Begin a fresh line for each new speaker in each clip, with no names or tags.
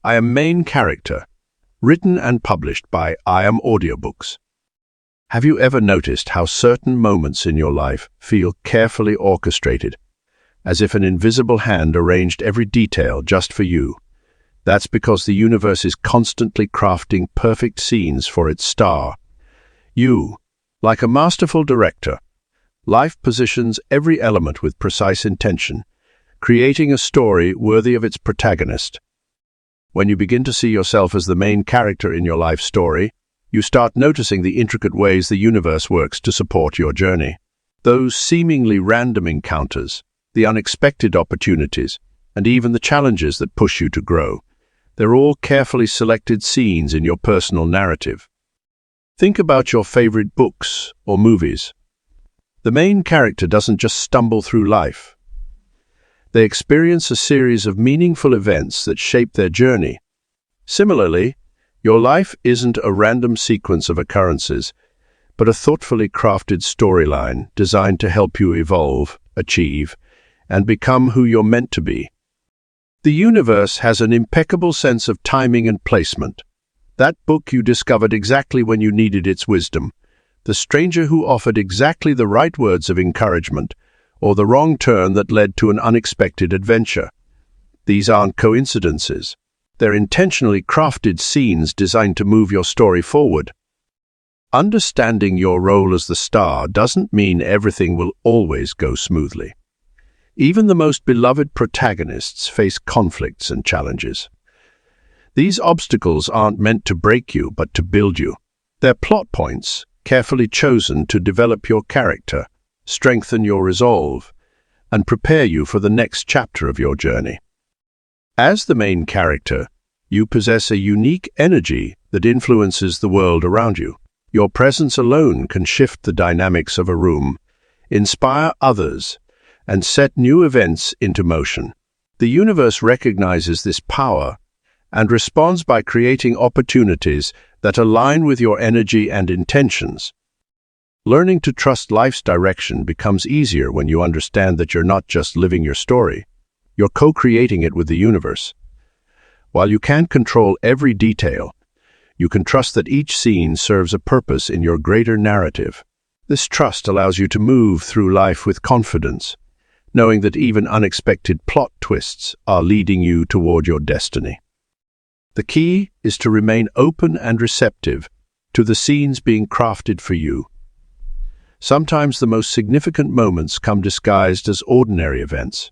I am main character, written and published by Audiobooks. Have you ever noticed how certain moments in your life feel carefully orchestrated, as if an invisible hand arranged every detail just for you? That's because the universe is constantly crafting perfect scenes for its star. You, like a masterful director, life positions every element with precise intention, creating a story worthy of its protagonist. When you begin to see yourself as the main character in your life story, you start noticing the intricate ways the universe works to support your journey. Those seemingly random encounters, the unexpected opportunities, and even the challenges that push you to grow, they're all carefully selected scenes in your personal narrative. Think about your favorite books or movies. The main character doesn't just stumble through life. They experience a series of meaningful events that shape their journey. Similarly, your life isn't a random sequence of occurrences, but a thoughtfully crafted storyline designed to help you evolve, achieve, and become who you're meant to be. The universe has an impeccable sense of timing and placement. That book you discovered exactly when you needed its wisdom, the stranger who offered exactly the right words of encouragement, or the wrong turn that led to an unexpected adventure. These aren't coincidences. They're intentionally crafted scenes designed to move your story forward. Understanding your role as the star doesn't mean everything will always go smoothly. Even the most beloved protagonists face conflicts and challenges. These obstacles aren't meant to break you, but to build you. They're plot points, carefully chosen to develop your character, strengthen your resolve, and prepare you for the next chapter of your journey. As the main character, you possess a unique energy that influences the world around you. Your presence alone can shift the dynamics of a room, inspire others, and set new events into motion. The universe recognizes this power and responds by creating opportunities that align with your energy and intentions. Learning to trust life's direction becomes easier when you understand that you're not just living your story, you're co-creating it with the universe. While you can't control every detail, you can trust that each scene serves a purpose in your greater narrative. This trust allows you to move through life with confidence, knowing that even unexpected plot twists are leading you toward your destiny. The key is to remain open and receptive to the scenes being crafted for you. Sometimes the most significant moments come disguised as ordinary events.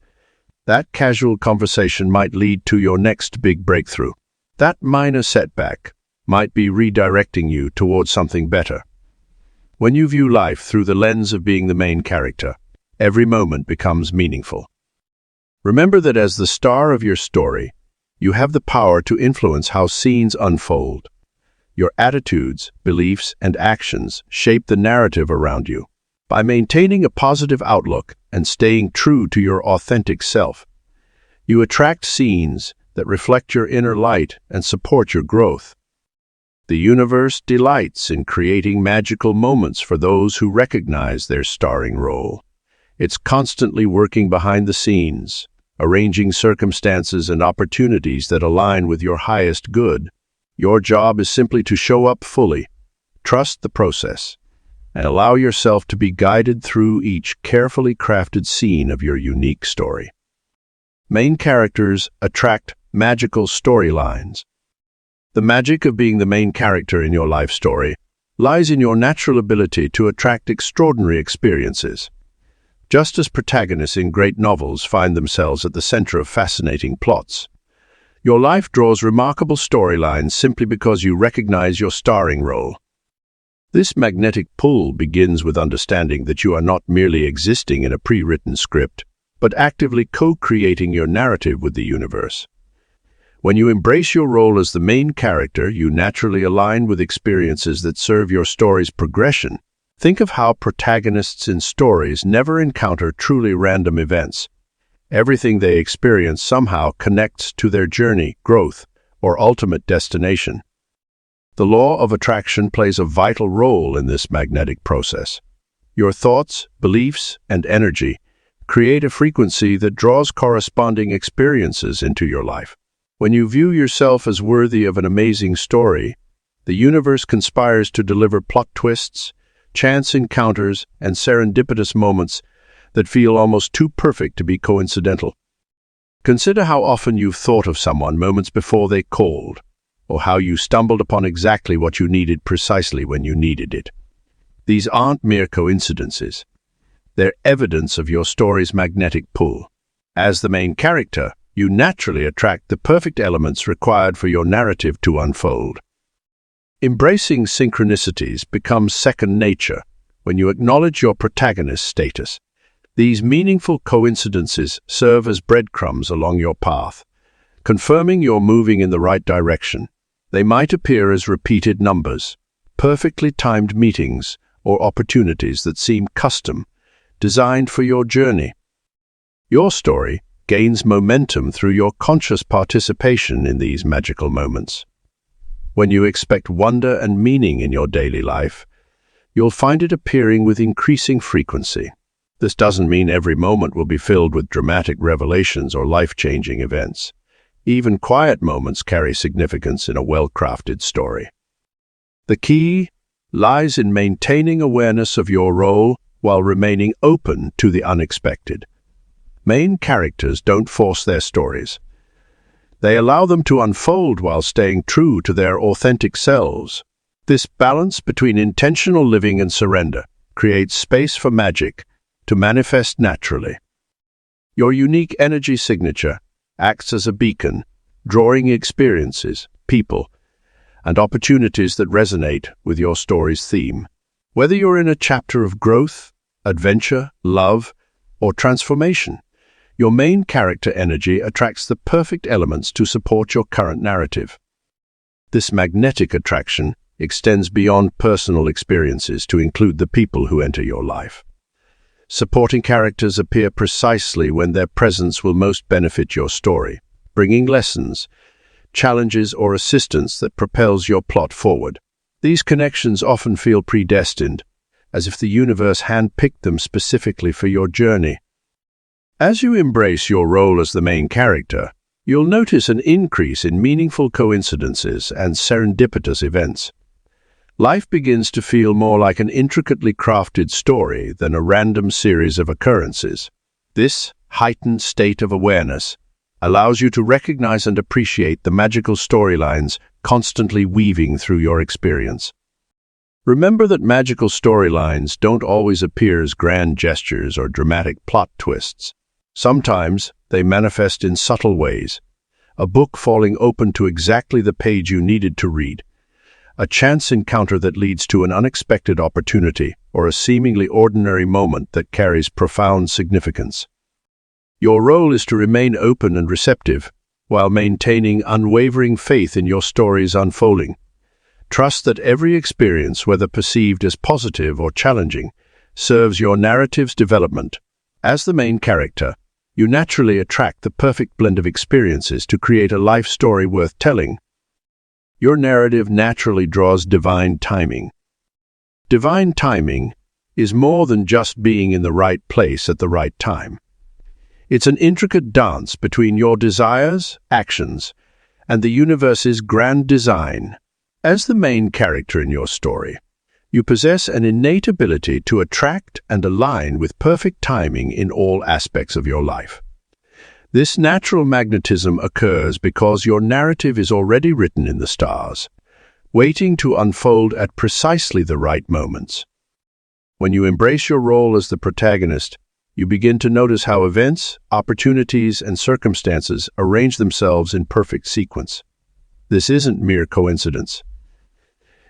That casual conversation might lead to your next big breakthrough. That minor setback might be redirecting you towards something better. When you view life through the lens of being the main character, every moment becomes meaningful. Remember that as the star of your story, you have the power to influence how scenes unfold. Your attitudes, beliefs, and actions shape the narrative around you. By maintaining a positive outlook and staying true to your authentic self, you attract scenes that reflect your inner light and support your growth. The universe delights in creating magical moments for those who recognize their starring role. It's constantly working behind the scenes, arranging circumstances and opportunities that align with your highest good. Your job is simply to show up fully, trust the process, and allow yourself to be guided through each carefully crafted scene of your unique story. Main characters attract magical storylines. The magic of being the main character in your life story lies in your natural ability to attract extraordinary experiences. Just as protagonists in great novels find themselves at the center of fascinating plots, your life draws remarkable storylines simply because you recognize your starring role. This magnetic pull begins with understanding that you are not merely existing in a pre-written script, but actively co-creating your narrative with the universe. When you embrace your role as the main character, you naturally align with experiences that serve your story's progression. Think of how protagonists in stories never encounter truly random events. Everything they experience somehow connects to their journey, growth, or ultimate destination. The law of attraction plays a vital role in this magnetic process. Your thoughts, beliefs, and energy create a frequency that draws corresponding experiences into your life. When you view yourself as worthy of an amazing story, the universe conspires to deliver plot twists, chance encounters, and serendipitous moments that feel almost too perfect to be coincidental. Consider how often you've thought of someone moments before they called, or how you stumbled upon exactly what you needed precisely when you needed it. These aren't mere coincidences. They're evidence of your story's magnetic pull. As the main character, you naturally attract the perfect elements required for your narrative to unfold. Embracing synchronicities becomes second nature when you acknowledge your protagonist status. These meaningful coincidences serve as breadcrumbs along your path, confirming you're moving in the right direction. They might appear as repeated numbers, perfectly timed meetings, or opportunities that seem custom, designed for your journey. Your story gains momentum through your conscious participation in these magical moments. When you expect wonder and meaning in your daily life, you'll find it appearing with increasing frequency. This doesn't mean every moment will be filled with dramatic revelations or life-changing events. Even quiet moments carry significance in a well-crafted story. The key lies in maintaining awareness of your role while remaining open to the unexpected. Main characters don't force their stories. They allow them to unfold while staying true to their authentic selves. This balance between intentional living and surrender creates space for magic to manifest naturally. Your unique energy signature acts as a beacon, drawing experiences, people, and opportunities that resonate with your story's theme. Whether you're in a chapter of growth, adventure, love, or transformation, your main character energy attracts the perfect elements to support your current narrative. This magnetic attraction extends beyond personal experiences to include the people who enter your life. Supporting characters appear precisely when their presence will most benefit your story, bringing lessons, challenges, or assistance that propels your plot forward. These connections often feel predestined, as if the universe handpicked them specifically for your journey. As you embrace your role as the main character, you'll notice an increase in meaningful coincidences and serendipitous events. Life begins to feel more like an intricately crafted story than a random series of occurrences. This heightened state of awareness allows you to recognize and appreciate the magical storylines constantly weaving through your experience. Remember that magical storylines don't always appear as grand gestures or dramatic plot twists. Sometimes they manifest in subtle ways. A book falling open to exactly the page you needed to read, a chance encounter that leads to an unexpected opportunity, or a seemingly ordinary moment that carries profound significance. Your role is to remain open and receptive, while maintaining unwavering faith in your story's unfolding. Trust that every experience, whether perceived as positive or challenging, serves your narrative's development. As the main character, you naturally attract the perfect blend of experiences to create a life story worth telling. Your narrative naturally draws divine timing. Divine timing is more than just being in the right place at the right time. It's an intricate dance between your desires, actions, and the universe's grand design. As the main character in your story, you possess an innate ability to attract and align with perfect timing in all aspects of your life. This natural magnetism occurs because your narrative is already written in the stars, waiting to unfold at precisely the right moments. When you embrace your role as the protagonist, you begin to notice how events, opportunities, and circumstances arrange themselves in perfect sequence. This isn't mere coincidence.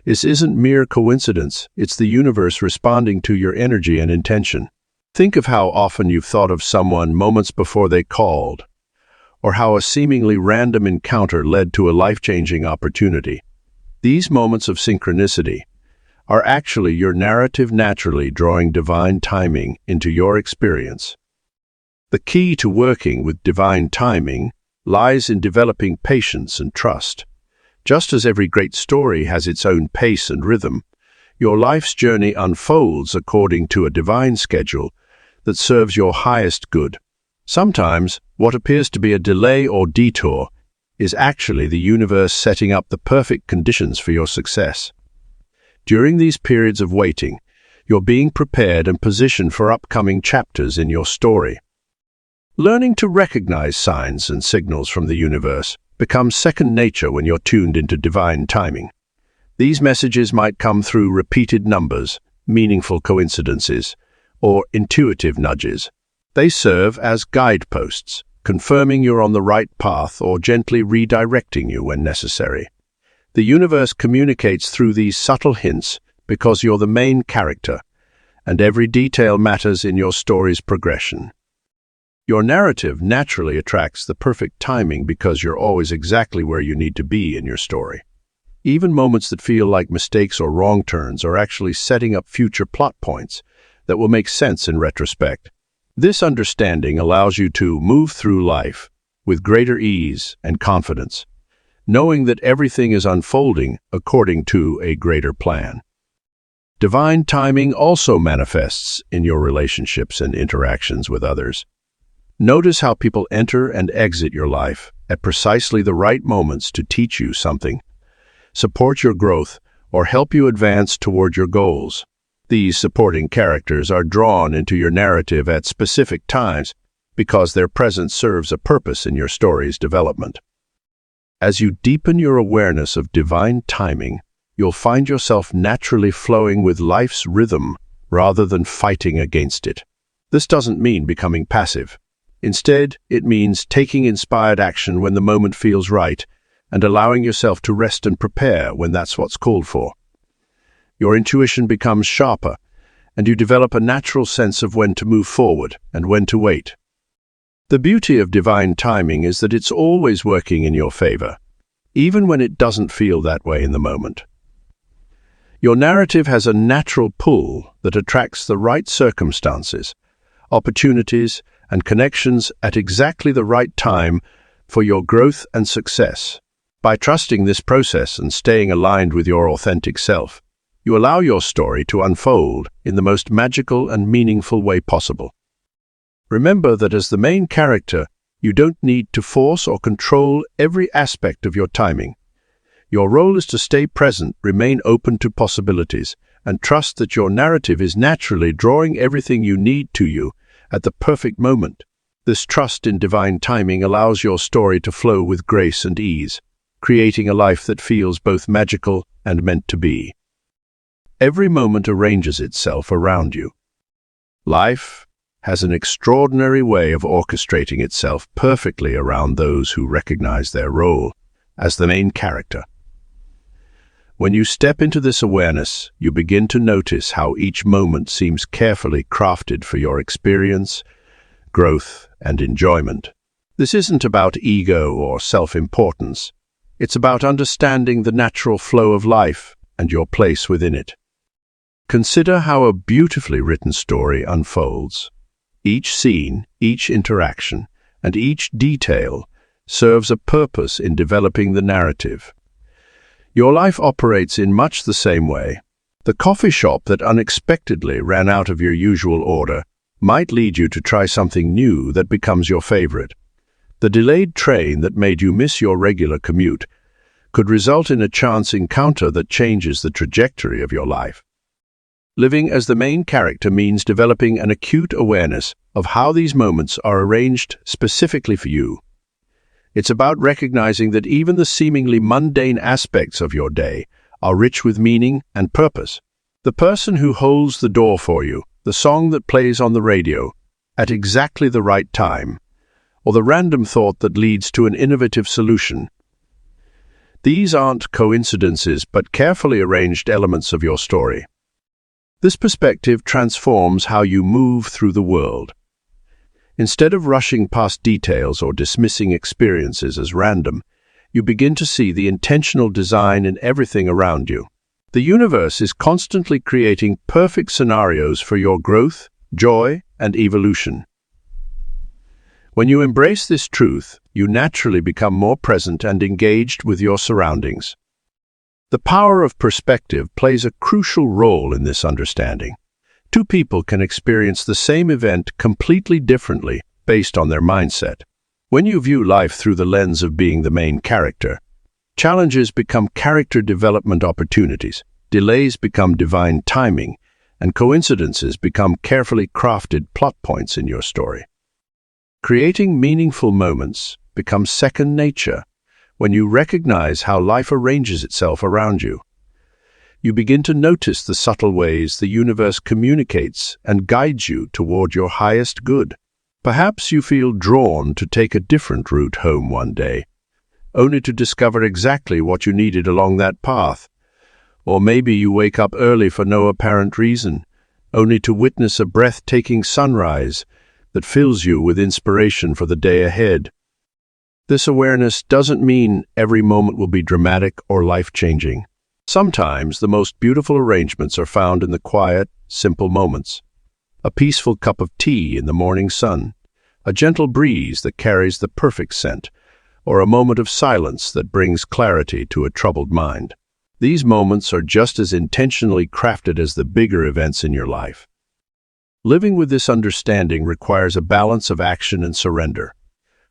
It's the universe responding to your energy and intention. Think of how often you've thought of someone moments before they called, or how a seemingly random encounter led to a life-changing opportunity. These moments of synchronicity are actually your narrative naturally drawing divine timing into your experience. The key to working with divine timing lies in developing patience and trust. Just as every great story has its own pace and rhythm, your life's journey unfolds according to a divine schedule that serves your highest good. Sometimes, what appears to be a delay or detour is actually the universe setting up the perfect conditions for your success. During these periods of waiting, you're being prepared and positioned for upcoming chapters in your story. Learning to recognize signs and signals from the universe becomes second nature when you're tuned into divine timing. These messages might come through repeated numbers, meaningful coincidences, or intuitive nudges. They serve as guideposts, confirming you're on the right path or gently redirecting you when necessary. The universe communicates through these subtle hints because you're the main character, and every detail matters in your story's progression. Your narrative naturally attracts the perfect timing because you're always exactly where you need to be in your story. Even moments that feel like mistakes or wrong turns are actually setting up future plot points that will make sense in retrospect. This understanding allows you to move through life with greater ease and confidence, knowing that everything is unfolding according to a greater plan. Divine timing also manifests in your relationships and interactions with others. Notice how people enter and exit your life at precisely the right moments to teach you something, support your growth, or help you advance toward your goals. These supporting characters are drawn into your narrative at specific times because their presence serves a purpose in your story's development. As you deepen your awareness of divine timing, you'll find yourself naturally flowing with life's rhythm rather than fighting against it. This doesn't mean becoming passive. Instead, it means taking inspired action when the moment feels right and allowing yourself to rest and prepare when that's what's called for. Your intuition becomes sharper, and you develop a natural sense of when to move forward and when to wait. The beauty of divine timing is that it's always working in your favor, even when it doesn't feel that way in the moment. Your narrative has a natural pull that attracts the right circumstances, opportunities, and connections at exactly the right time for your growth and success. By trusting this process and staying aligned with your authentic self, you allow your story to unfold in the most magical and meaningful way possible. Remember that as the main character, you don't need to force or control every aspect of your timing. Your role is to stay present, remain open to possibilities, and trust that your narrative is naturally drawing everything you need to you at the perfect moment. This trust in divine timing allows your story to flow with grace and ease, creating a life that feels both magical and meant to be. Every moment arranges itself around you. Life has an extraordinary way of orchestrating itself perfectly around those who recognize their role as the main character. When you step into this awareness, you begin to notice how each moment seems carefully crafted for your experience, growth, and enjoyment. This isn't about ego or self-importance. It's about understanding the natural flow of life and your place within it. Consider how a beautifully written story unfolds. Each scene, each interaction, and each detail serves a purpose in developing the narrative. Your life operates in much the same way. The coffee shop that unexpectedly ran out of your usual order might lead you to try something new that becomes your favorite. The delayed train that made you miss your regular commute could result in a chance encounter that changes the trajectory of your life. Living as the main character means developing an acute awareness of how these moments are arranged specifically for you. It's about recognizing that even the seemingly mundane aspects of your day are rich with meaning and purpose. The person who holds the door for you, the song that plays on the radio at exactly the right time, or the random thought that leads to an innovative solution. These aren't coincidences but carefully arranged elements of your story. This perspective transforms how you move through the world. Instead of rushing past details or dismissing experiences as random, you begin to see the intentional design in everything around you. The universe is constantly creating perfect scenarios for your growth, joy, and evolution. When you embrace this truth, you naturally become more present and engaged with your surroundings. The power of perspective plays a crucial role in this understanding. Two people can experience the same event completely differently based on their mindset. When you view life through the lens of being the main character, challenges become character development opportunities, delays become divine timing, and coincidences become carefully crafted plot points in your story. Creating meaningful moments becomes second nature when you recognize how life arranges itself around you. You begin to notice the subtle ways the universe communicates and guides you toward your highest good. Perhaps you feel drawn to take a different route home one day, only to discover exactly what you needed along that path. Or maybe you wake up early for no apparent reason, only to witness a breathtaking sunrise that fills you with inspiration for the day ahead. This awareness doesn't mean every moment will be dramatic or life-changing. Sometimes the most beautiful arrangements are found in the quiet, simple moments. A peaceful cup of tea in the morning sun, a gentle breeze that carries the perfect scent, or a moment of silence that brings clarity to a troubled mind. These moments are just as intentionally crafted as the bigger events in your life. Living with this understanding requires a balance of action and surrender.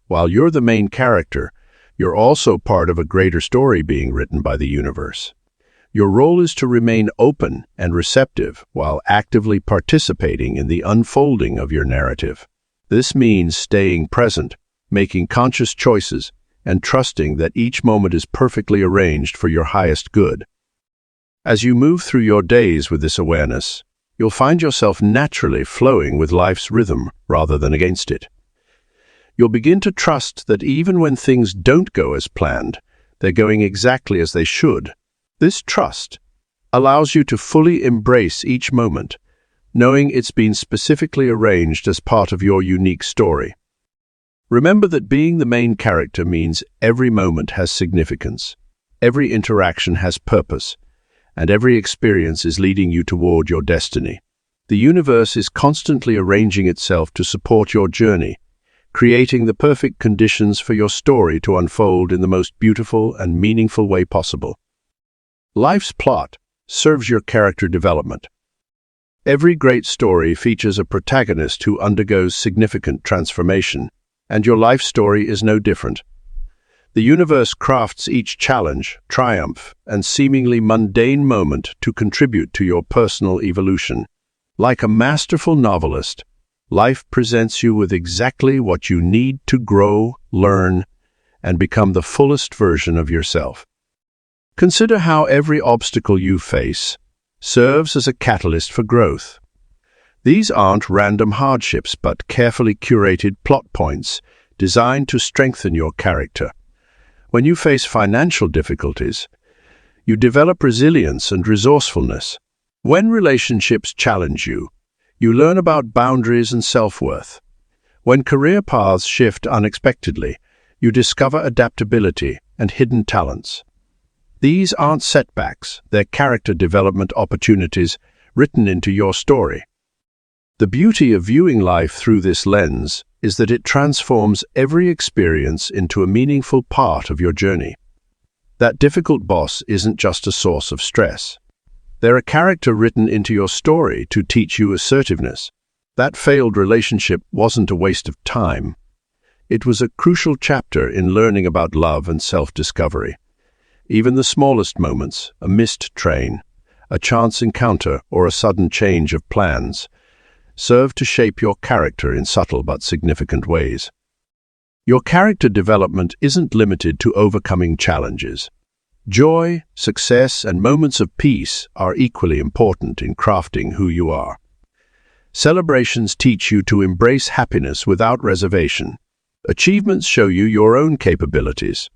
While you're the main character, you're also part of a greater story being written by the universe. Your role is to remain open and receptive while actively participating in the unfolding of your narrative. This means staying present, making conscious choices, and trusting that each moment is perfectly arranged for your highest good. As you move through your days with this awareness, you'll find yourself naturally flowing with life's rhythm rather than against it. You'll begin to trust that even when things don't go as planned, they're going exactly as they should. This trust allows you to fully embrace each moment, knowing it's been specifically arranged as part of your unique story. Remember that being the main character means every moment has significance, every interaction has purpose, and every experience is leading you toward your destiny. The universe is constantly arranging itself to support your journey, creating the perfect conditions for your story to unfold in the most beautiful and meaningful way possible. Life's plot serves your character development. Every great story features a protagonist who undergoes significant transformation, and your life story is no different. The universe crafts each challenge, triumph, and seemingly mundane moment to contribute to your personal evolution. Like a masterful novelist, life presents you with exactly what you need to grow, learn, and become the fullest version of yourself. Consider how every obstacle you face serves as a catalyst for growth. These aren't random hardships, but carefully curated plot points designed to strengthen your character. When you face financial difficulties, you develop resilience and resourcefulness. When relationships challenge you, you learn about boundaries and self-worth. When career paths shift unexpectedly, you discover adaptability and hidden talents. These aren't setbacks, they're character development opportunities written into your story. The beauty of viewing life through this lens is that it transforms every experience into a meaningful part of your journey. That difficult boss isn't just a source of stress. They're a character written into your story to teach you assertiveness. That failed relationship wasn't a waste of time. It was a crucial chapter in learning about love and self-discovery. Even the smallest moments, a missed train, a chance encounter, or a sudden change of plans, serve to shape your character in subtle but significant ways. Your character development isn't limited to overcoming challenges. Joy, success, and moments of peace are equally important in crafting who you are. Celebrations teach you to embrace happiness without reservation. Achievements show you your own capabilities.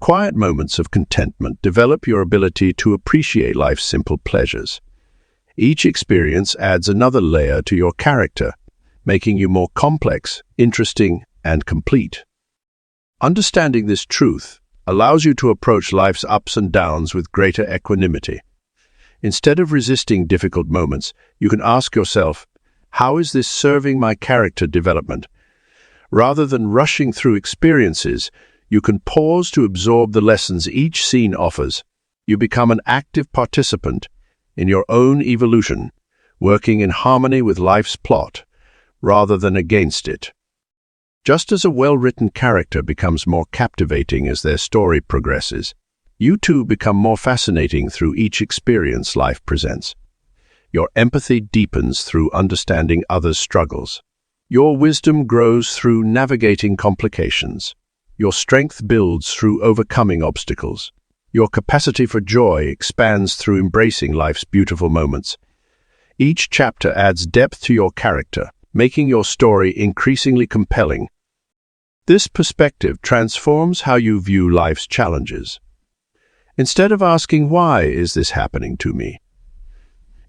Quiet moments of contentment develop your ability to appreciate life's simple pleasures. Each experience adds another layer to your character, making you more complex, interesting, and complete. Understanding this truth allows you to approach life's ups and downs with greater equanimity. Instead of resisting difficult moments, you can ask yourself, how is this serving my character development? Rather than rushing through experiences, you can pause to absorb the lessons each scene offers. You become an active participant in your own evolution, working in harmony with life's plot, rather than against it. Just as a well-written character becomes more captivating as their story progresses, you too become more fascinating through each experience life presents. Your empathy deepens through understanding others' struggles. Your wisdom grows through navigating complications. Your strength builds through overcoming obstacles. Your capacity for joy expands through embracing life's beautiful moments. Each chapter adds depth to your character, making your story increasingly compelling. This perspective transforms how you view life's challenges. Instead of asking, "Why is this happening to me?"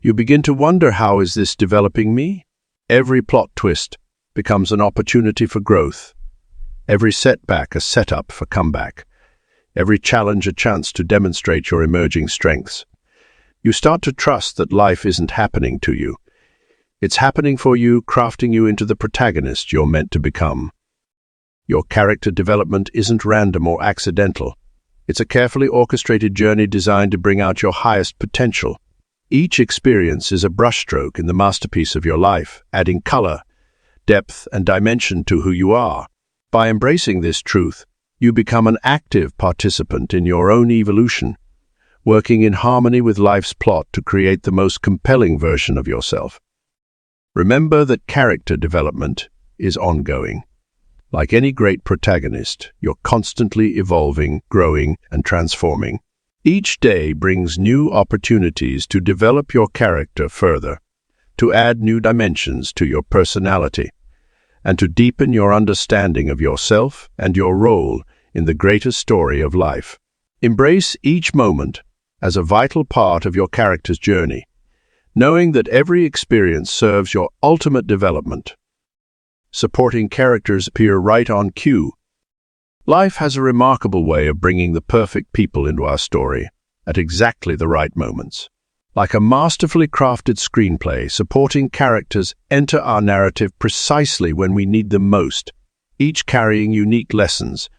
you begin to wonder, "How is this developing me?" Every plot twist becomes an opportunity for growth. Every setback a setup for comeback. Every challenge a chance to demonstrate your emerging strengths. You start to trust that life isn't happening to you. It's happening for you, crafting you into the protagonist you're meant to become. Your character development isn't random or accidental. It's a carefully orchestrated journey designed to bring out your highest potential. Each experience is a brushstroke in the masterpiece of your life, adding color, depth, and dimension to who you are. By embracing this truth, you become an active participant in your own evolution, working in harmony with life's plot to create the most compelling version of yourself. Remember that character development is ongoing. Like any great protagonist, you're constantly evolving, growing, and transforming. Each day brings new opportunities to develop your character further, to add new dimensions to your personality, and to deepen your understanding of yourself and your role in the greater story of life. Embrace each moment as a vital part of your character's journey, knowing that every experience serves your ultimate development. Supporting characters appear right on cue. Life has a remarkable way of bringing the perfect people into our story at exactly the right moments. Like a masterfully crafted screenplay, supporting characters enter our narrative precisely when we need them most, each carrying unique lessons,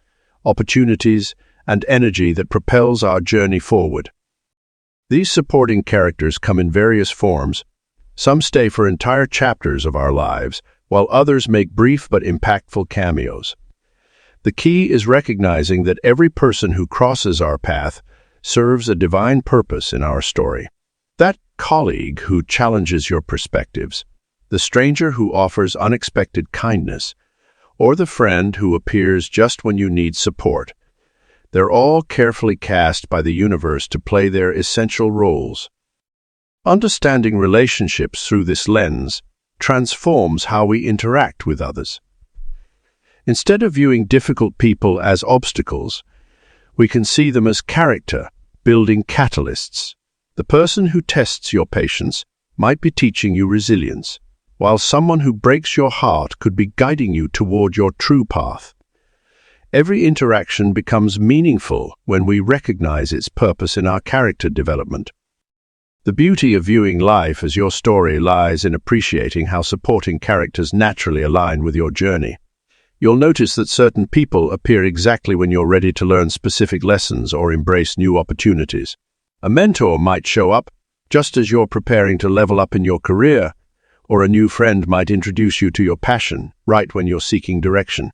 opportunities, and energy that propels our journey forward. These supporting characters come in various forms. Some stay for entire chapters of our lives, while others make brief but impactful cameos. The key is recognizing that every person who crosses our path serves a divine purpose in our story. That colleague who challenges your perspectives, the stranger who offers unexpected kindness, or the friend who appears just when you need support. They're all carefully cast by the universe to play their essential roles. Understanding relationships through this lens transforms how we interact with others. Instead of viewing difficult people as obstacles, we can see them as character-building catalysts. The person who tests your patience might be teaching you resilience, while someone who breaks your heart could be guiding you toward your true path. Every interaction becomes meaningful when we recognize its purpose in our character development. The beauty of viewing life as your story lies in appreciating how supporting characters naturally align with your journey. You'll notice that certain people appear exactly when you're ready to learn specific lessons or embrace new opportunities. A mentor might show up just as you're preparing to level up in your career, or a new friend might introduce you to your passion right when you're seeking direction.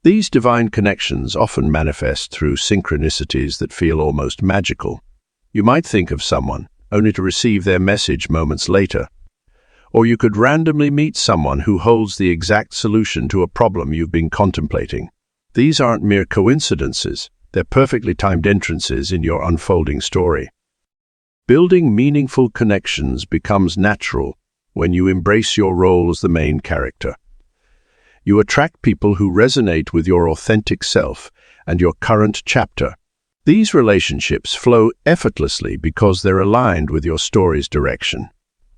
These divine connections often manifest through synchronicities that feel almost magical. You might think of someone, only to receive their message moments later. Or you could randomly meet someone who holds the exact solution to a problem you've been contemplating. These aren't mere coincidences, they're perfectly timed entrances in your unfolding story. Building meaningful connections becomes natural when you embrace your role as the main character. You attract people who resonate with your authentic self and your current chapter. These relationships flow effortlessly because they're aligned with your story's direction.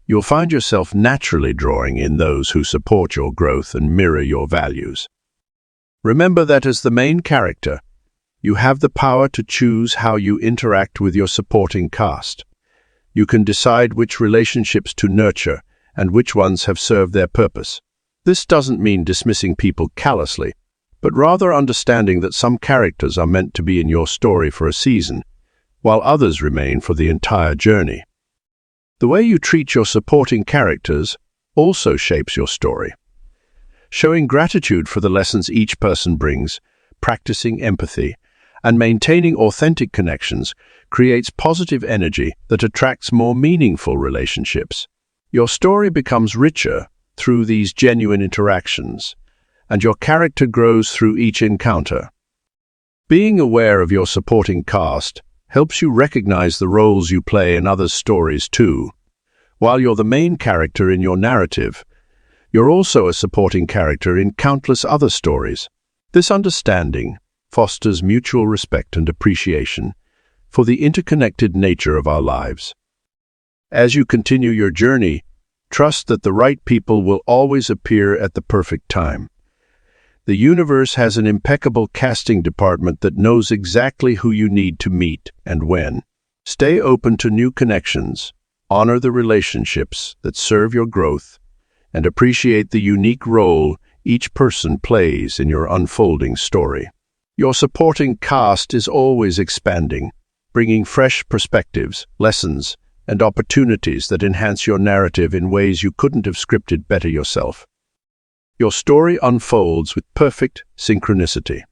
You'll find yourself naturally drawing in those who support your growth and mirror your values. Remember that as the main character, you have the power to choose how you interact with your supporting cast. You can decide which relationships to nurture and which ones have served their purpose. This doesn't mean dismissing people callously, but rather understanding that some characters are meant to be in your story for a season, while others remain for the entire journey. The way you treat your supporting characters also shapes your story. showing gratitude for the lessons each person brings, practicing empathy, and maintaining authentic connections creates positive energy that attracts more meaningful relationships. Your story becomes richer through these genuine interactions, and your character grows through each encounter. Being aware of your supporting cast helps you recognize the roles you play in others' stories too. While you're the main character in your narrative, you're also a supporting character in countless other stories. This understanding fosters mutual respect and appreciation for the interconnected nature of our lives. As you continue your journey, trust that the right people will always appear at the perfect time. The universe has an impeccable casting department that knows exactly who you need to meet and when. Stay open to new connections, honor the relationships that serve your growth, and appreciate the unique role each person plays in your unfolding story. Your supporting cast is always expanding, bringing fresh perspectives, lessons, and opportunities that enhance your narrative in ways you couldn't have scripted better yourself. Your story unfolds with perfect synchronicity.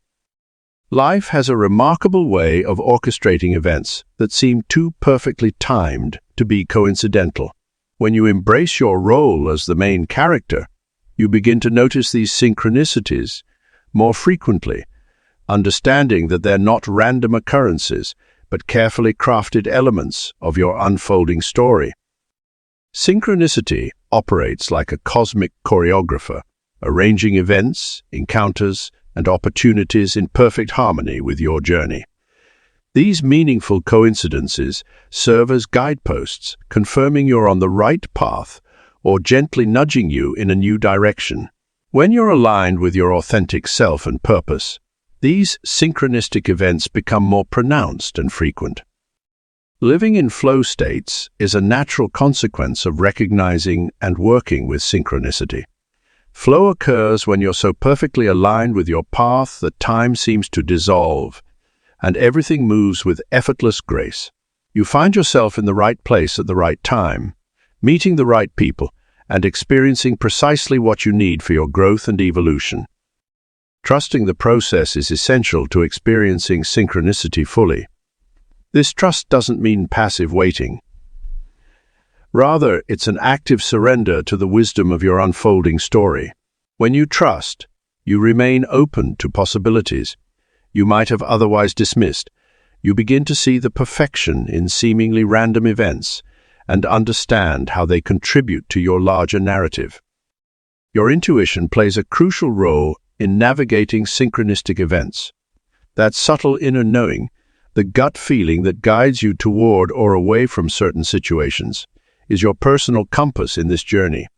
Life has a remarkable way of orchestrating events that seem too perfectly timed to be coincidental. When you embrace your role as the main character, you begin to notice these synchronicities more frequently, understanding that they're not random occurrences, but carefully crafted elements of your unfolding story. Synchronicity operates like a cosmic choreographer, arranging events, encounters, and opportunities in perfect harmony with your journey. These meaningful coincidences serve as guideposts, confirming you're on the right path or gently nudging you in a new direction. When you're aligned with your authentic self and purpose, these synchronistic events become more pronounced and frequent. Living in flow states is a natural consequence of recognizing and working with synchronicity. Flow occurs when you're so perfectly aligned with your path that time seems to dissolve, and everything moves with effortless grace. You find yourself in the right place at the right time, meeting the right people, and experiencing precisely what you need for your growth and evolution. Trusting the process is essential to experiencing synchronicity fully. This trust doesn't mean passive waiting. Rather, it's an active surrender to the wisdom of your unfolding story. When you trust, you remain open to possibilities you might have otherwise dismissed. You begin to see the perfection in seemingly random events and understand how they contribute to your larger narrative. Your intuition plays a crucial role in navigating synchronistic events. That subtle inner knowing, the gut feeling that guides you toward or away from certain situations, is your personal compass in this journey.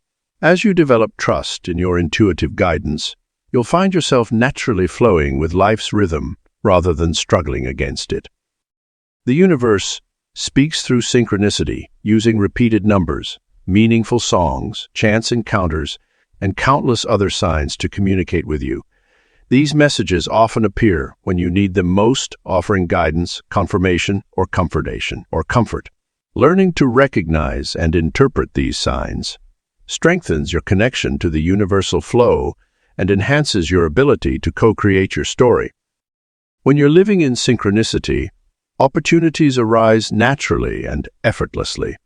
As you develop trust in your intuitive guidance, you'll find yourself naturally flowing with life's rhythm rather than struggling against it. The universe speaks through synchronicity, using repeated numbers, meaningful songs, chance encounters, and countless other signs to communicate with you. These messages often appear when you need them most, offering guidance, confirmation, or comfort. Learning to recognize and interpret these signs strengthens your connection to the universal flow and enhances your ability to co-create your story. When you're living in synchronicity, opportunities arise naturally and effortlessly.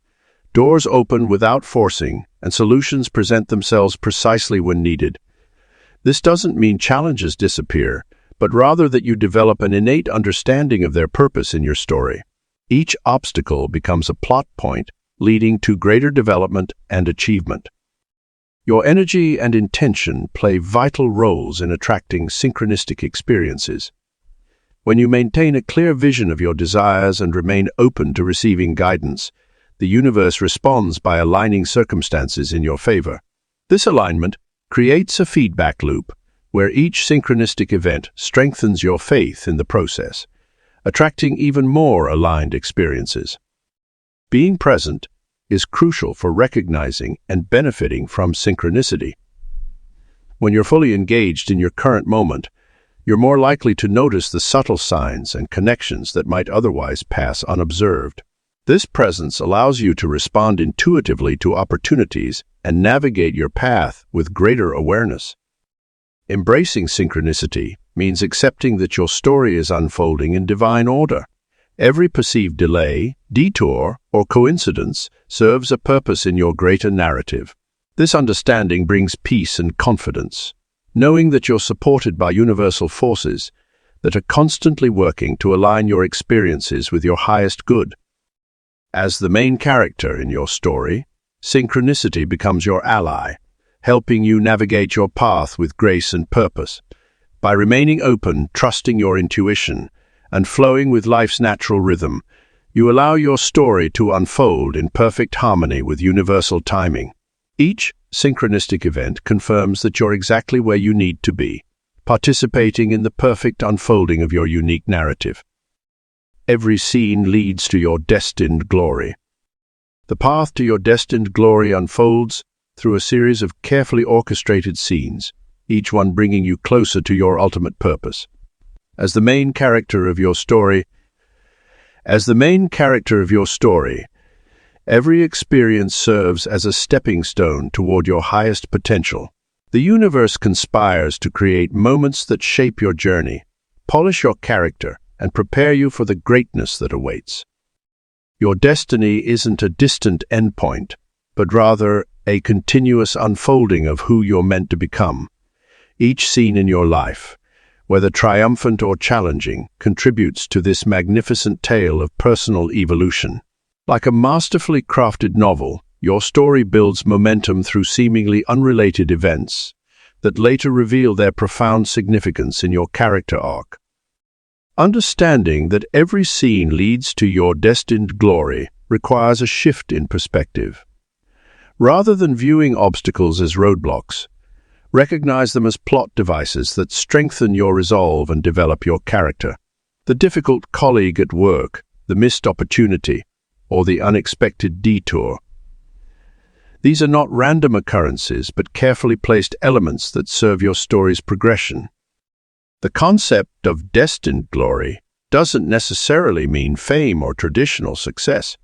Doors open without forcing, and solutions present themselves precisely when needed. This doesn't mean challenges disappear, but rather that you develop an innate understanding of their purpose in your story. Each obstacle becomes a plot point, leading to greater development and achievement. Your energy and intention play vital roles in attracting synchronistic experiences. When you maintain a clear vision of your desires and remain open to receiving guidance, the universe responds by aligning circumstances in your favor. This alignment creates a feedback loop where each synchronistic event strengthens your faith in the process, attracting even more aligned experiences. Being present is crucial for recognizing and benefiting from synchronicity. When you're fully engaged in your current moment, you're more likely to notice the subtle signs and connections that might otherwise pass unobserved. This presence allows you to respond intuitively to opportunities and navigate your path with greater awareness. Embracing synchronicity means accepting that your story is unfolding in divine order. Every perceived delay, detour, or coincidence serves a purpose in your greater narrative. This understanding brings peace and confidence, knowing that you're supported by universal forces that are constantly working to align your experiences with your highest good. As the main character in your story, synchronicity becomes your ally, helping you navigate your path with grace and purpose. By remaining open, trusting your intuition, and flowing with life's natural rhythm, you allow your story to unfold in perfect harmony with universal timing. Each synchronistic event confirms that you're exactly where you need to be, participating in the perfect unfolding of your unique narrative. Every scene leads to your destined glory. The path to your destined glory unfolds through a series of carefully orchestrated scenes, each one bringing you closer to your ultimate purpose. As the main character of your story, every experience serves as a stepping stone toward your highest potential. The universe conspires to create moments that shape your journey, polish your character, and prepare you for the greatness that awaits. Your destiny isn't a distant endpoint, but rather a continuous unfolding of who you're meant to become. Each scene in your life, whether triumphant or challenging, contributes to this magnificent tale of personal evolution. Like a masterfully crafted novel, your story builds momentum through seemingly unrelated events that later reveal their profound significance in your character arc. Understanding that every scene leads to your destined glory requires a shift in perspective. Rather than viewing obstacles as roadblocks, recognize them as plot devices that strengthen your resolve and develop your character. The difficult colleague at work, the missed opportunity, or the unexpected detour. These are not random occurrences, but carefully placed elements that serve your story's progression. The concept of destined glory doesn't necessarily mean fame or traditional success.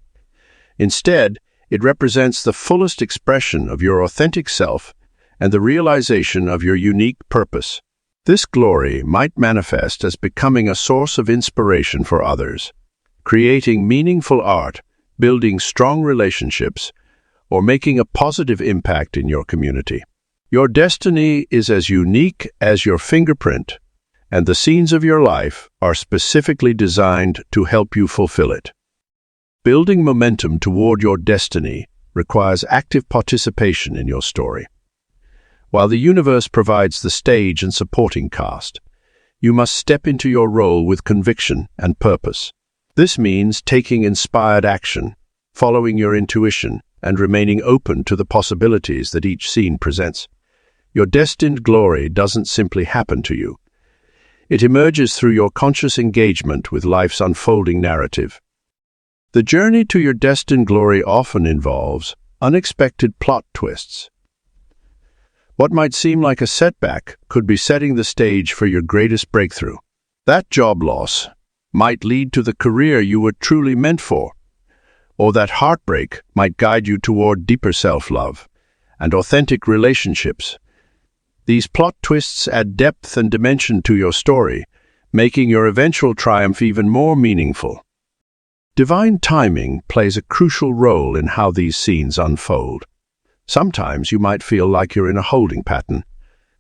Instead, it represents the fullest expression of your authentic self and the realization of your unique purpose. This glory might manifest as becoming a source of inspiration for others, creating meaningful art, building strong relationships, or making a positive impact in your community. Your destiny is as unique as your fingerprint, and the scenes of your life are specifically designed to help you fulfill it. Building momentum toward your destiny requires active participation in your story. While the universe provides the stage and supporting cast, you must step into your role with conviction and purpose. This means taking inspired action, following your intuition, and remaining open to the possibilities that each scene presents. Your destined glory doesn't simply happen to you. It emerges through your conscious engagement with life's unfolding narrative. The journey to your destined glory often involves unexpected plot twists. What might seem like a setback could be setting the stage for your greatest breakthrough. That job loss might lead to the career you were truly meant for, or that heartbreak might guide you toward deeper self-love and authentic relationships. These plot twists add depth and dimension to your story, making your eventual triumph even more meaningful. Divine timing plays a crucial role in how these scenes unfold. Sometimes you might feel like you're in a holding pattern,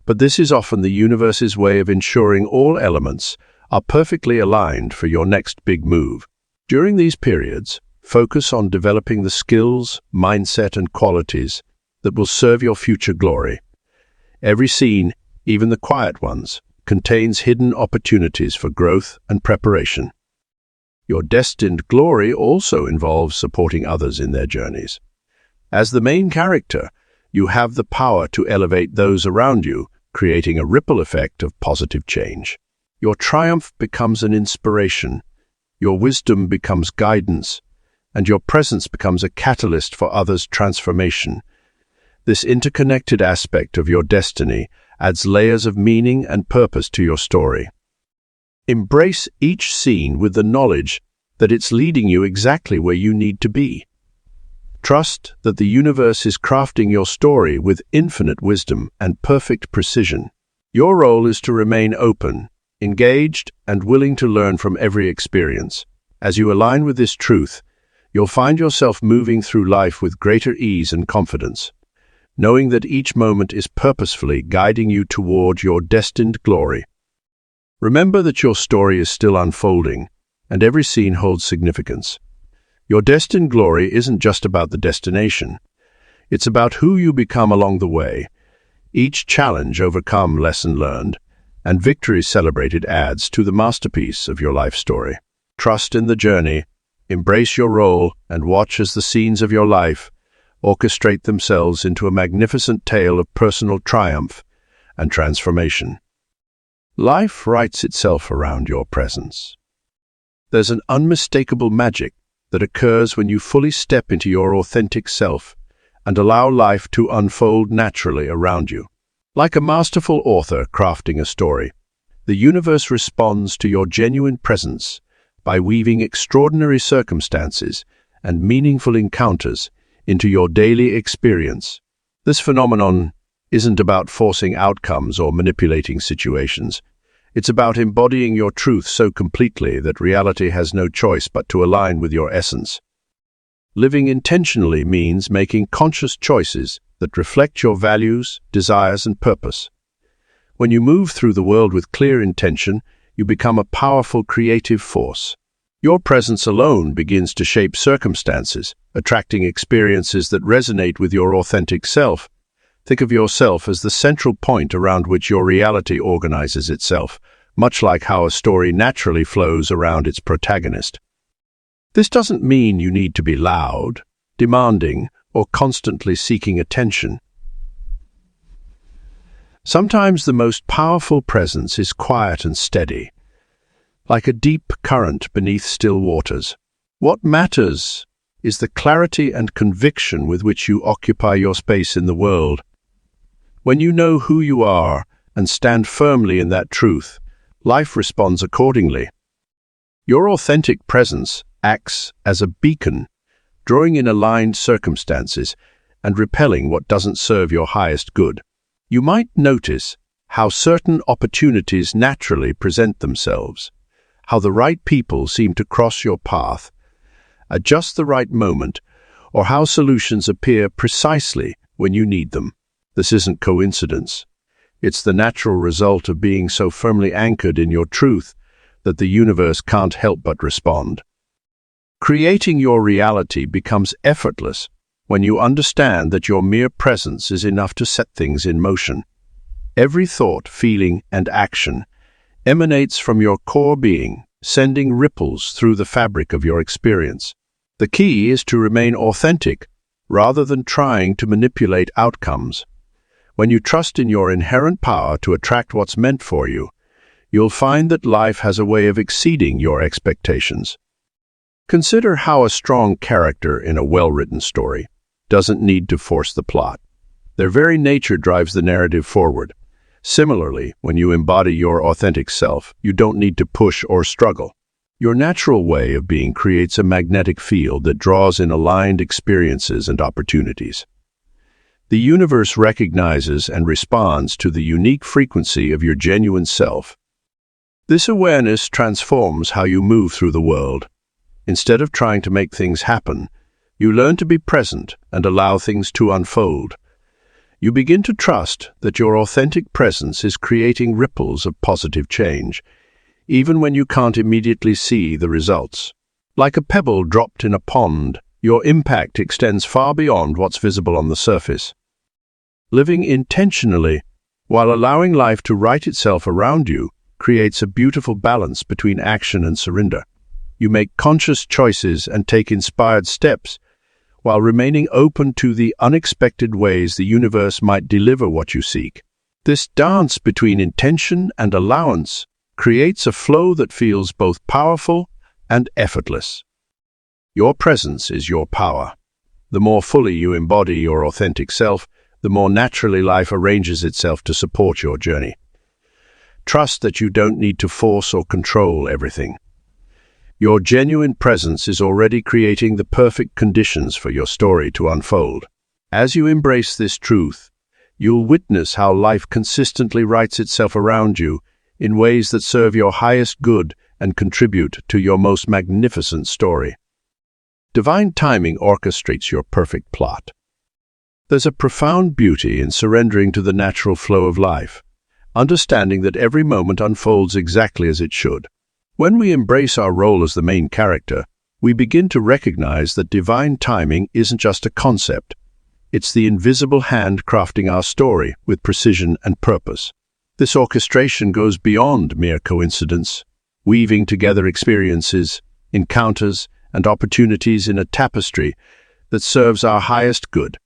but this is often the universe's way of ensuring all elements are perfectly aligned for your next big move. During these periods, focus on developing the skills, mindset, and qualities that will serve your future glory. Every scene, even the quiet ones, contains hidden opportunities for growth and preparation. Your destined glory also involves supporting others in their journeys. As the main character, you have the power to elevate those around you, creating a ripple effect of positive change. Your triumph becomes an inspiration, your wisdom becomes guidance, and your presence becomes a catalyst for others' transformation. This interconnected aspect of your destiny adds layers of meaning and purpose to your story. Embrace each scene with the knowledge that it's leading you exactly where you need to be. Trust that the universe is crafting your story with infinite wisdom and perfect precision. Your role is to remain open, engaged, and willing to learn from every experience. As you align with this truth, you'll find yourself moving through life with greater ease and confidence, knowing that each moment is purposefully guiding you toward your destined glory. Remember that your story is still unfolding, and every scene holds significance. Your destined glory isn't just about the destination. It's about who you become along the way. Each challenge overcome, lesson learned, and victory celebrated adds to the masterpiece of your life story. Trust in the journey, embrace your role, and watch as the scenes of your life orchestrate themselves into a magnificent tale of personal triumph and transformation. Life writes itself around your presence. There's an unmistakable magic that occurs when you fully step into your authentic self and allow life to unfold naturally around you. Like a masterful author crafting a story, the universe responds to your genuine presence by weaving extraordinary circumstances and meaningful encounters into your daily experience. This phenomenon isn't about forcing outcomes or manipulating situations. It's about embodying your truth so completely that reality has no choice but to align with your essence. Living intentionally means making conscious choices that reflect your values, desires, and purpose. When you move through the world with clear intention, you become a powerful creative force. Your presence alone begins to shape circumstances, attracting experiences that resonate with your authentic self. Think of yourself as the central point around which your reality organizes itself, much like how a story naturally flows around its protagonist. This doesn't mean you need to be loud, demanding, or constantly seeking attention. Sometimes the most powerful presence is quiet and steady, like a deep current beneath still waters. What matters is the clarity and conviction with which you occupy your space in the world. When you know who you are and stand firmly in that truth, life responds accordingly. Your authentic presence acts as a beacon, drawing in aligned circumstances and repelling what doesn't serve your highest good. You might notice how certain opportunities naturally present themselves, how the right people seem to cross your path at just the right moment, or how solutions appear precisely when you need them. This isn't coincidence. It's the natural result of being so firmly anchored in your truth that the universe can't help but respond. Creating your reality becomes effortless when you understand that your mere presence is enough to set things in motion. Every thought, feeling, and action emanates from your core being, sending ripples through the fabric of your experience. The key is to remain authentic rather than trying to manipulate outcomes. When you trust in your inherent power to attract what's meant for you, you'll find that life has a way of exceeding your expectations. Consider how a strong character in a well-written story doesn't need to force the plot. Their very nature drives the narrative forward. Similarly, when you embody your authentic self, you don't need to push or struggle. Your natural way of being creates a magnetic field that draws in aligned experiences and opportunities. The universe recognizes and responds to the unique frequency of your genuine self. This awareness transforms how you move through the world. Instead of trying to make things happen, you learn to be present and allow things to unfold. You begin to trust that your authentic presence is creating ripples of positive change, even when you can't immediately see the results. Like a pebble dropped in a pond, your impact extends far beyond what's visible on the surface. Living intentionally, while allowing life to write itself around you, creates a beautiful balance between action and surrender. You make conscious choices and take inspired steps, while remaining open to the unexpected ways the universe might deliver what you seek. This dance between intention and allowance creates a flow that feels both powerful and effortless. Your presence is your power. The more fully you embody your authentic self, the more naturally life arranges itself to support your journey. Trust that you don't need to force or control everything. Your genuine presence is already creating the perfect conditions for your story to unfold. As you embrace this truth, you'll witness how life consistently writes itself around you in ways that serve your highest good and contribute to your most magnificent story. Divine timing orchestrates your perfect plot. There's a profound beauty in surrendering to the natural flow of life, understanding that every moment unfolds exactly as it should. When we embrace our role as the main character, we begin to recognize that divine timing isn't just a concept. It's the invisible hand crafting our story with precision and purpose. This orchestration goes beyond mere coincidence, weaving together experiences, encounters, and opportunities in a tapestry that serves our highest good.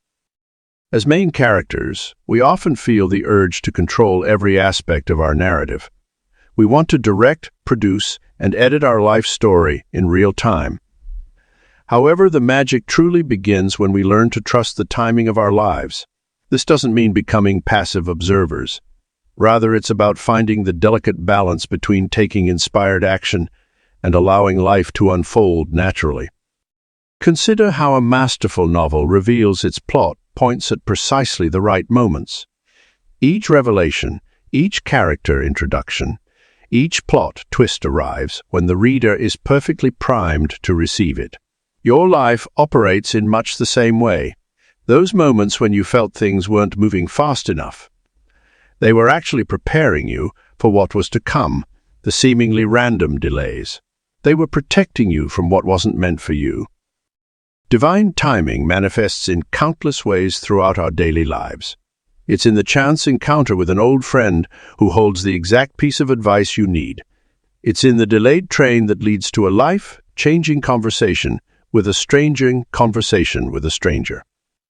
As main characters, we often feel the urge to control every aspect of our narrative. We want to direct, produce, and edit our life story in real time. However, the magic truly begins when we learn to trust the timing of our lives. This doesn't mean becoming passive observers. Rather, it's about finding the delicate balance between taking inspired action and allowing life to unfold naturally. Consider how a masterful novel reveals its plot points at precisely the right moments. Each revelation, each character introduction, each plot twist arrives when the reader is perfectly primed to receive it. Your life operates in much the same way. Those moments when you felt things weren't moving fast enough, they were actually preparing you for what was to come, the seemingly random delays. They were protecting you from what wasn't meant for you. Divine timing manifests in countless ways throughout our daily lives. It's in the chance encounter with an old friend who holds the exact piece of advice you need. It's in the delayed train that leads to a life-changing conversation with a stranger.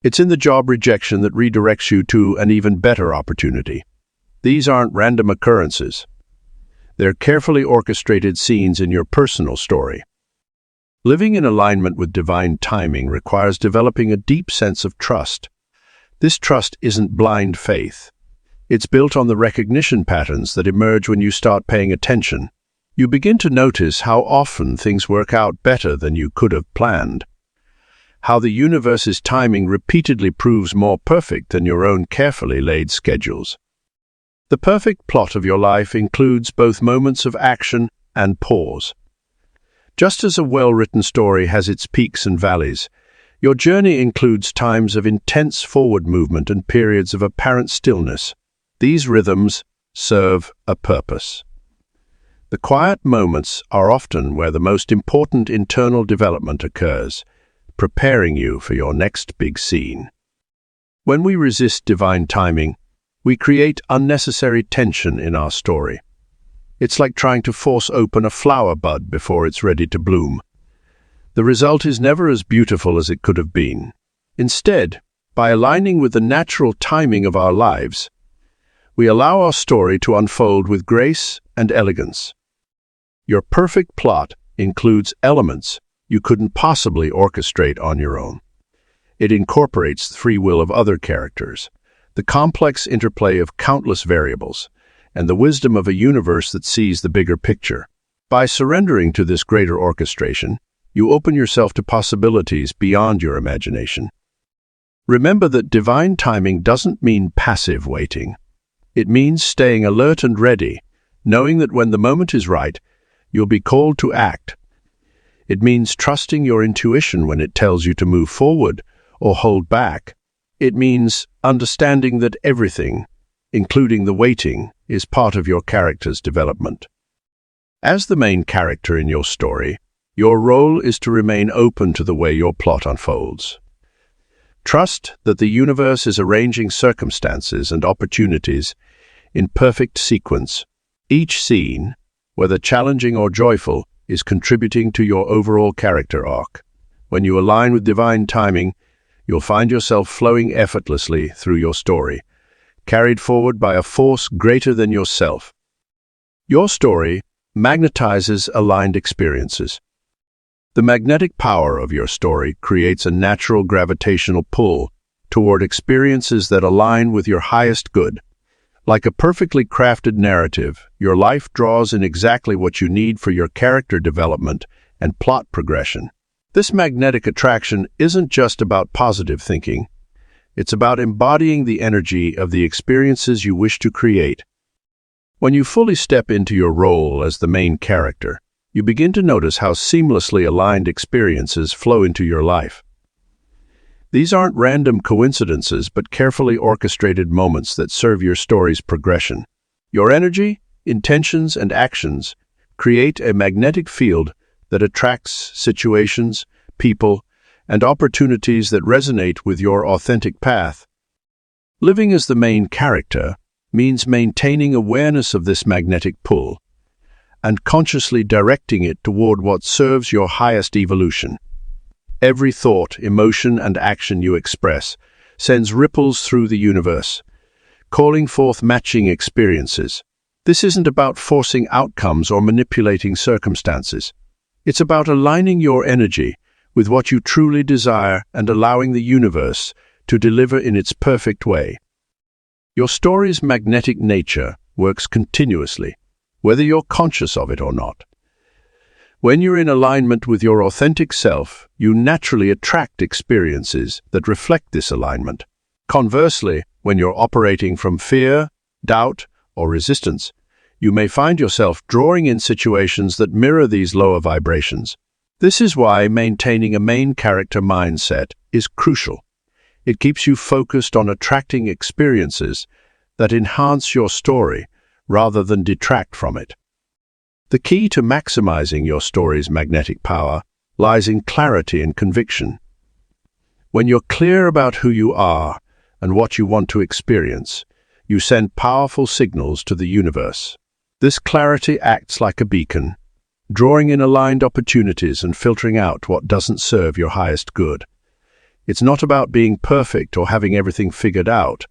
It's in the job rejection that redirects you to an even better opportunity. These aren't random occurrences. They're carefully orchestrated scenes in your personal story. Living in alignment with divine timing requires developing a deep sense of trust. This trust isn't blind faith. It's built on the recognition patterns that emerge when you start paying attention. You begin to notice how often things work out better than you could have planned. How the universe's timing repeatedly proves more perfect than your own carefully laid schedules. The perfect plot of your life includes both moments of action and pause. Just as a well-written story has its peaks and valleys, your journey includes times of intense forward movement and periods of apparent stillness. These rhythms serve a purpose. The quiet moments are often where the most important internal development occurs, preparing you for your next big scene. When we resist divine timing, we create unnecessary tension in our story. It's like trying to force open a flower bud before it's ready to bloom. The result is never as beautiful as it could have been. Instead, by aligning with the natural timing of our lives, we allow our story to unfold with grace and elegance. Your perfect plot includes elements you couldn't possibly orchestrate on your own. It incorporates the free will of other characters, the complex interplay of countless variables, and the wisdom of a universe that sees the bigger picture. By surrendering to this greater orchestration, you open yourself to possibilities beyond your imagination. Remember that divine timing doesn't mean passive waiting. It means staying alert and ready, knowing that when the moment is right, you'll be called to act. It means trusting your intuition when it tells you to move forward or hold back. It means understanding that everything, including the waiting, is part of your character's development. As the main character in your story, your role is to remain open to the way your plot unfolds. Trust that the universe is arranging circumstances and opportunities in perfect sequence. Each scene, whether challenging or joyful, is contributing to your overall character arc. When you align with divine timing, you'll find yourself flowing effortlessly through your story, carried forward by a force greater than yourself. Your story magnetizes aligned experiences. The magnetic power of your story creates a natural gravitational pull toward experiences that align with your highest good. Like a perfectly crafted narrative, your life draws in exactly what you need for your character development and plot progression. This magnetic attraction isn't just about positive thinking. It's about embodying the energy of the experiences you wish to create. When you fully step into your role as the main character, you begin to notice how seamlessly aligned experiences flow into your life. These aren't random coincidences, but carefully orchestrated moments that serve your story's progression. Your energy, intentions, and actions create a magnetic field that attracts situations, people, and opportunities that resonate with your authentic path. Living as the main character means maintaining awareness of this magnetic pull and consciously directing it toward what serves your highest evolution. Every thought, emotion, and action you express sends ripples through the universe, calling forth matching experiences. This isn't about forcing outcomes or manipulating circumstances. It's about aligning your energy with what you truly desire and allowing the universe to deliver in its perfect way. Your story's magnetic nature works continuously, whether you're conscious of it or not. When you're in alignment with your authentic self, you naturally attract experiences that reflect this alignment. Conversely, when you're operating from fear, doubt, or resistance, you may find yourself drawing in situations that mirror these lower vibrations. This is why maintaining a main character mindset is crucial. It keeps you focused on attracting experiences that enhance your story rather than detract from it. The key to maximizing your story's magnetic power lies in clarity and conviction. When you're clear about who you are and what you want to experience, you send powerful signals to the universe. This clarity acts like a beacon, drawing in aligned opportunities and filtering out what doesn't serve your highest good. It's not about being perfect or having everything figured out.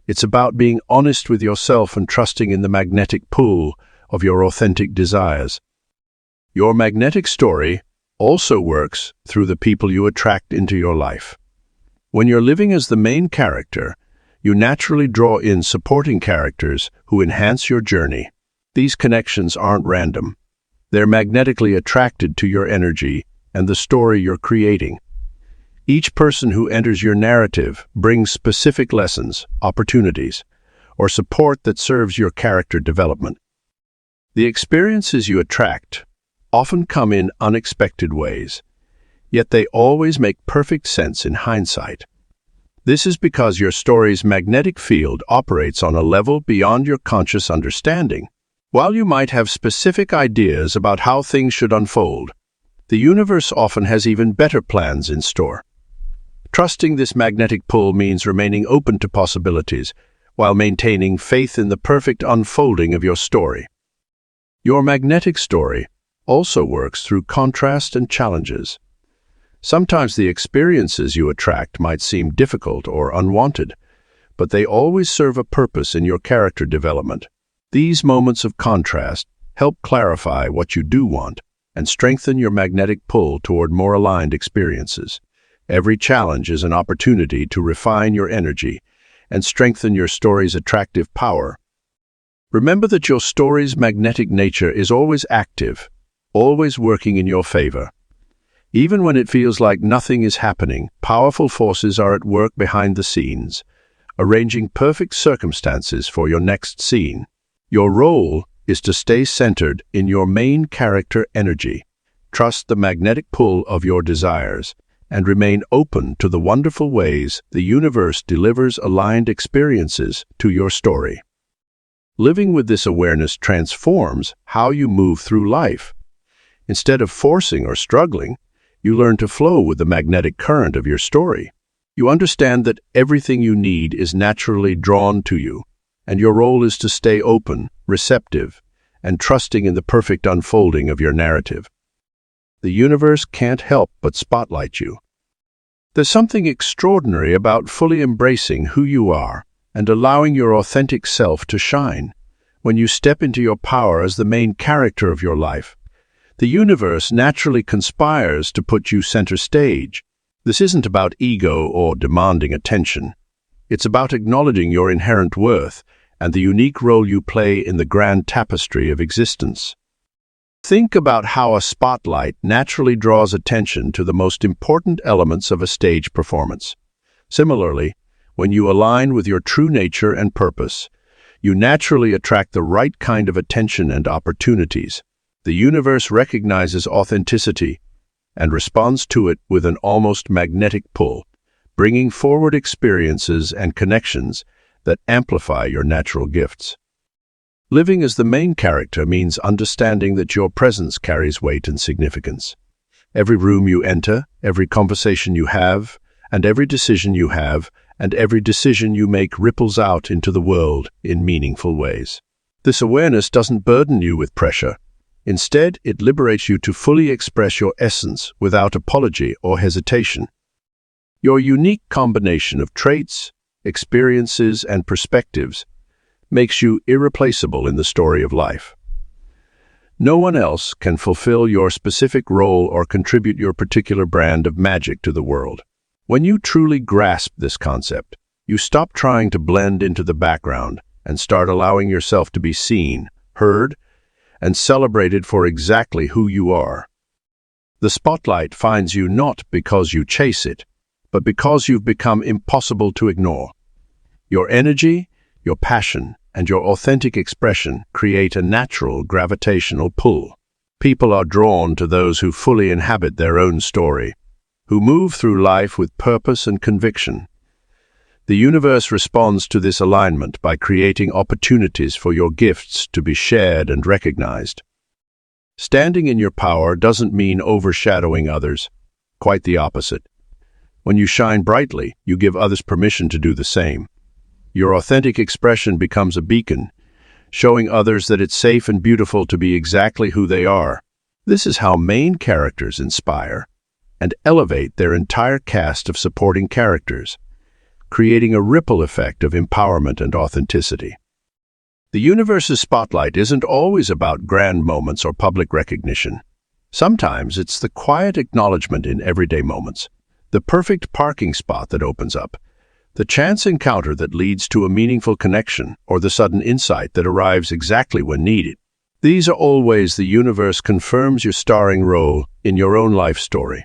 It's about being honest with yourself and trusting in the magnetic pull of your authentic desires. Your magnetic story also works through the people you attract into your life. When you're living as the main character, you naturally draw in supporting characters who enhance your journey. These connections aren't random. They're magnetically attracted to your energy and the story you're creating. Each person who enters your narrative brings specific lessons, opportunities, or support that serves your character development. The experiences you attract often come in unexpected ways, yet they always make perfect sense in hindsight. This is because your story's magnetic field operates on a level beyond your conscious understanding. While you might have specific ideas about how things should unfold, the universe often has even better plans in store. Trusting this magnetic pull means remaining open to possibilities while maintaining faith in the perfect unfolding of your story. Your magnetic story also works through contrast and challenges. Sometimes the experiences you attract might seem difficult or unwanted, but they always serve a purpose in your character development. These moments of contrast help clarify what you do want and strengthen your magnetic pull toward more aligned experiences. Every challenge is an opportunity to refine your energy and strengthen your story's attractive power. Remember that your story's magnetic nature is always active, always working in your favor. Even when it feels like nothing is happening, powerful forces are at work behind the scenes, arranging perfect circumstances for your next scene. Your role is to stay centered in your main character energy, trust the magnetic pull of your desires, and remain open to the wonderful ways the universe delivers aligned experiences to your story. Living with this awareness transforms how you move through life. Instead of forcing or struggling, you learn to flow with the magnetic current of your story. You understand that everything you need is naturally drawn to you, and your role is to stay open, receptive, and trusting in the perfect unfolding of your narrative. The universe can't help but spotlight you. There's something extraordinary about fully embracing who you are and allowing your authentic self to shine. When you step into your power as the main character of your life, the universe naturally conspires to put you center stage. This isn't about ego or demanding attention. It's about acknowledging your inherent worth and the unique role you play in the grand tapestry of existence. Think about how a spotlight naturally draws attention to the most important elements of a stage performance. Similarly, When you align with your true nature and purpose, you naturally attract the right kind of attention and opportunities. The universe recognizes authenticity and responds to it with an almost magnetic pull, bringing forward experiences and connections that amplify your natural gifts. Living as the main character means understanding that your presence carries weight and significance. Every room you enter, every conversation you have, and every decision you make ripples out into the world in meaningful ways. This awareness doesn't burden you with pressure. Instead, it liberates you to fully express your essence without apology or hesitation. Your unique combination of traits, experiences, and perspectives makes you irreplaceable in the story of life. No one else can fulfill your specific role or contribute your particular brand of magic to the world. When you truly grasp this concept, you stop trying to blend into the background and start allowing yourself to be seen, heard, and celebrated for exactly who you are. The spotlight finds you not because you chase it, but because you've become impossible to ignore. Your energy, your passion, and your authentic expression create a natural gravitational pull. People are drawn to those who fully inhabit their own story, who move through life with purpose and conviction. The universe responds to this alignment by creating opportunities for your gifts to be shared and recognized. Standing in your power doesn't mean overshadowing others. Quite the opposite. When you shine brightly, you give others permission to do the same. Your authentic expression becomes a beacon, showing others that it's safe and beautiful to be exactly who they are. This is how main characters inspire and elevate their entire cast of supporting characters, creating a ripple effect of empowerment and authenticity. The universe's spotlight isn't always about grand moments or public recognition. Sometimes it's the quiet acknowledgement in everyday moments, the perfect parking spot that opens up, the chance encounter that leads to a meaningful connection, or the sudden insight that arrives exactly when needed. These are all ways the universe confirms your starring role in your own life story.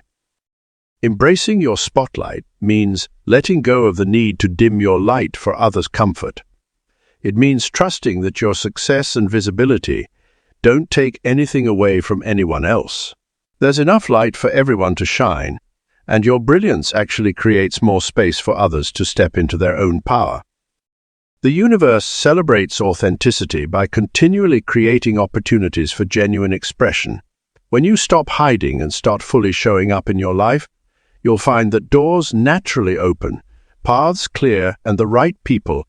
Embracing your spotlight means letting go of the need to dim your light for others' comfort. It means trusting that your success and visibility don't take anything away from anyone else. There's enough light for everyone to shine, and your brilliance actually creates more space for others to step into their own power. The universe celebrates authenticity by continually creating opportunities for genuine expression. When you stop hiding and start fully showing up in your life, you'll find that doors naturally open, paths clear, and the right people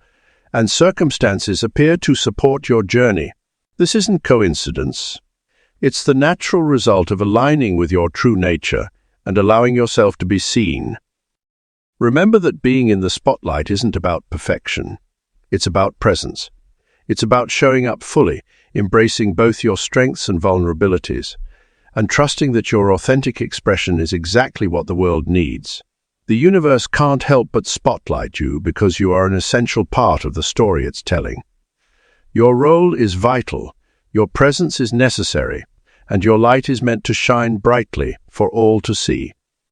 and circumstances appear to support your journey. This isn't coincidence. It's the natural result of aligning with your true nature and allowing yourself to be seen. Remember that being in the spotlight isn't about perfection. It's about presence. It's about showing up fully, embracing both your strengths and vulnerabilities, and trusting that your authentic expression is exactly what the world needs. The universe can't help but spotlight you because you are an essential part of the story it's telling. Your role is vital, your presence is necessary, and your light is meant to shine brightly for all to see.